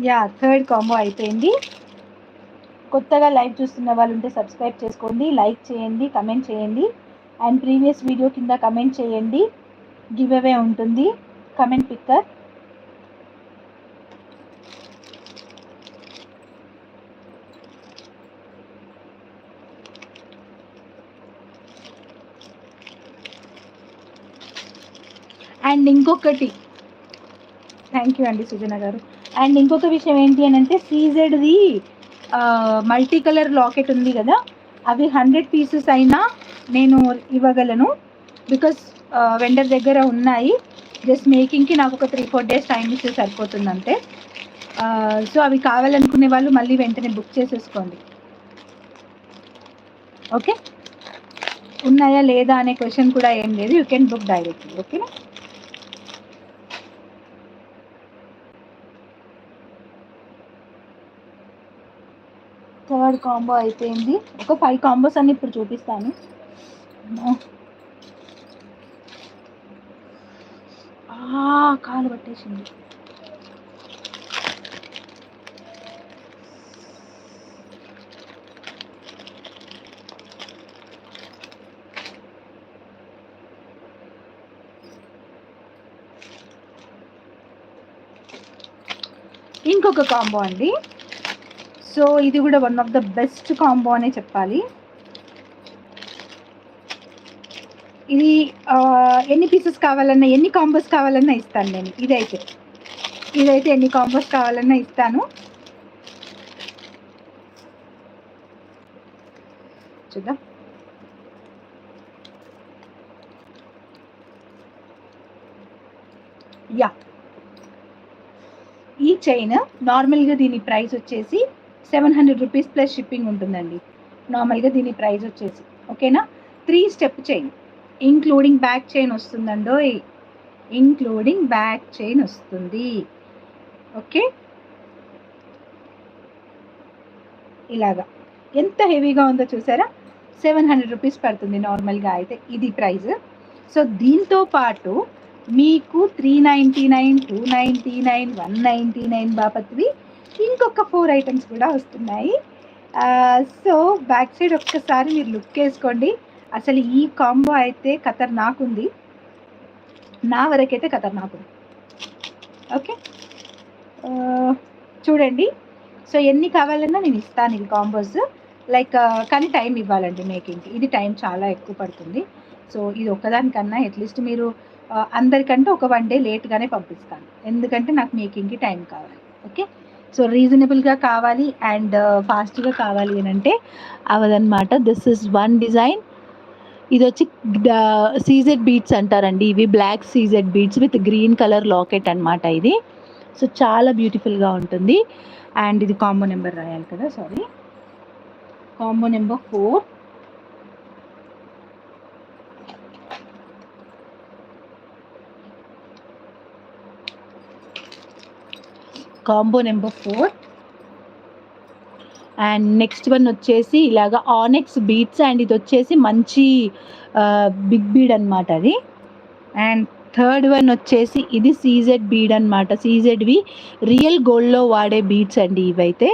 Yeah, third combo అయిపోయింది. కొత్తగా live చూస్తున్న వాళ్ళు ఉంటే సబ్స్క్రైబ్ చేసుకోండి, లైక్ చేయండి, కమెంట్ చేయండి. అండ్ ప్రీవియస్ వీడియో కింద కమెంట్ చేయండి. గివ్ అవే ఉంటుంది, కమెంట్ పిక్కర్. అండ్ ఇంకొకటి, థ్యాంక్ యూ అండి సుజన గారు. అండ్ ఇంకొక విషయం ఏంటి అని అంటే, సీజెడ్ది మల్టీ కలర్ లాకెట్ ఉంది కదా, అవి 100 పీసెస్ అయినా నేను ఇవ్వగలను. బికాస్ వెండర్ దగ్గర ఉన్నాయి. జస్ట్ మేకింగ్కి నాకు ఒక 3-4 డేస్ టైం ఇస్తే సరిపోతుంది అంతే. సో అవి కావాలనుకునే వాళ్ళు మళ్ళీ వెంటనే బుక్ చేసేసుకోండి. ఓకే, ఉన్నాయా లేదా అనే క్వశ్చన్ కూడా ఏం లేదు, యూ కెన్ బుక్ డైరెక్ట్లీ. ఓకేనా? థర్డ్ కాంబో అయిపోయింది. ఒక 5 కాంబోస్ అన్ని ఇప్పుడు చూపిస్తాను. కాలు పట్టేసింది. ఇంకొక కాంబో అండి. సో ఇది కూడా one of the best combo అనే చెప్పాలి. ఇది ఎన్ని పీసెస్ కావాలన్నా, ఎన్ని కాంబోస్ కావాలన్నా ఇస్తాను నేను. ఇదైతే ఎన్ని కాంబోస్ కావాలన్నా ఇస్తాను. చూద్దాం. యా, ఈ చైన్ నార్మల్గా దీని ప్రైస్ వచ్చేసి 700 రూపీస్ ప్లస్ షిప్పింగ్ ఉంటుందండి. నార్మల్గా దీని ప్రైస్ వచ్చేసి, ఓకేనా? 3 step chain, including back chain వస్తుందండో, ఇంక్లూడింగ్ బ్యాక్ చైన్ వస్తుంది. ఓకే, ఇలాగా ఎంత హెవీగా ఉందో చూసారా? 700 రూపీస్ పడుతుంది నార్మల్గా అయితే ఇది ప్రైస్. సో దీంతో పాటు మీకు 399, 299, 199 బాపత్వి ఇంకొక 4 ఐటమ్స్ కూడా వస్తున్నాయి. సో బ్యాక్ సైడ్ ఒక్కసారి మీరు లుక్ వేసుకోండి. అసలు ఈ కాంబో అయితే ఖతర్నాక్ ఉంది, నా వరకైతే ఖతర్నాక్ ఉంది. ఓకే, చూడండి. సో ఎన్ని కావాలన్నా నేను ఇస్తాను ఇవి కాంబోస్. లైక్ కానీ టైం ఇవ్వాలండి మేకింగ్కి. ఇది టైం చాలా ఎక్కువ పడుతుంది. సో ఇది ఒక్కదానికన్నా అట్లీస్ట్ మీరు అందరికంటే ఒక 1 డే లేట్గానే పంపిస్తాను, ఎందుకంటే నాకు మేకింగ్కి టైం కావాలి. ఓకే, సో రీజనబుల్గా కావాలి అండ్ ఫాస్ట్గా కావాలి అని అంటే అవదనమాట. This is one design. ఇది వచ్చి సీజెడ్ బీడ్స్ అంటారండి. ఇవి black CZ beads with green colour locket అనమాట ఇది. సో చాలా బ్యూటిఫుల్గా ఉంటుంది. అండ్ ఇది కాంబో నెంబర్ రాయాలి కదా, sorry, combo number 4. Combo number 4. And next one వచ్చేసి ఇలాగా ఆనెక్స్ బీడ్స్, అండ్ ఇది వచ్చేసి మంచి బిగ్ బీడ్ అనమాట అది. అండ్ థర్డ్ వన్ వచ్చేసి ఇది సీజెడ్ బీడ్ అనమాట. సీజెడ్వి రియల్ గోల్డ్లో వాడే బీడ్స్ అండి ఇవైతే.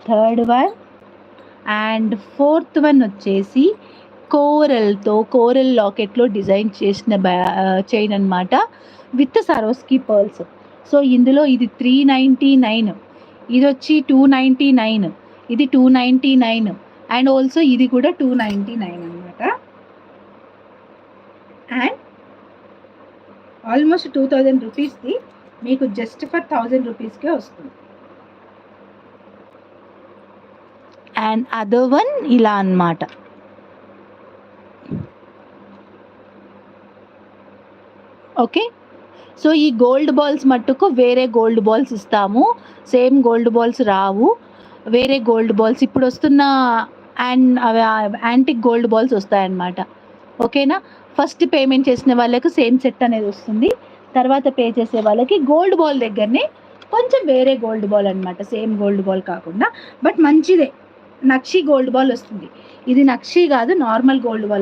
Third one. And fourth one వచ్చేసి కోరల్ లాకెట్లో డిజైన్ చేసిన చైన్ అనమాట విత్ సరోస్కి పర్ల్స్. సో ఇందులో ఇది 399, ఇది వచ్చి 299, ఇది 299, అండ్ ఆల్సో ఇది కూడా 299 అనమాట. అండ్ ఆల్మోస్ట్ 2000 రూపీస్ది మీకు జస్ట్ ఫర్ 1000 రూపీస్కే వస్తుంది. అండ్ అదర్ వన్ ఇలా అన్నమాట. ఓకే, సో ఈ గోల్డ్ బాల్స్ మట్టుకు వేరే గోల్డ్ బాల్స్ ఇస్తాము, సేమ్ గోల్డ్ బాల్స్ రావు, వేరే గోల్డ్ బాల్స్ ఇప్పుడు వస్తున్న అండ్ యాంటిక్ గోల్డ్ బాల్స్ వస్తాయన్నమాట. ఓకేనా? ఫస్ట్ పేమెంట్ చేసిన వాళ్ళకి సేమ్ సెట్ అనేది వస్తుంది, తర్వాత పే చేసే వాళ్ళకి గోల్డ్ బాల్ దగ్గరనే కొంచెం వేరే గోల్డ్ బాల్ అనమాట, సేమ్ గోల్డ్ బాల్ కాకుండా, బట్ మంచిదే, నక్షి గోల్డ్ బాల్ వస్తుంది. ఇది నక్షి కాదు, నార్మల్ గోల్డ్ బాల్.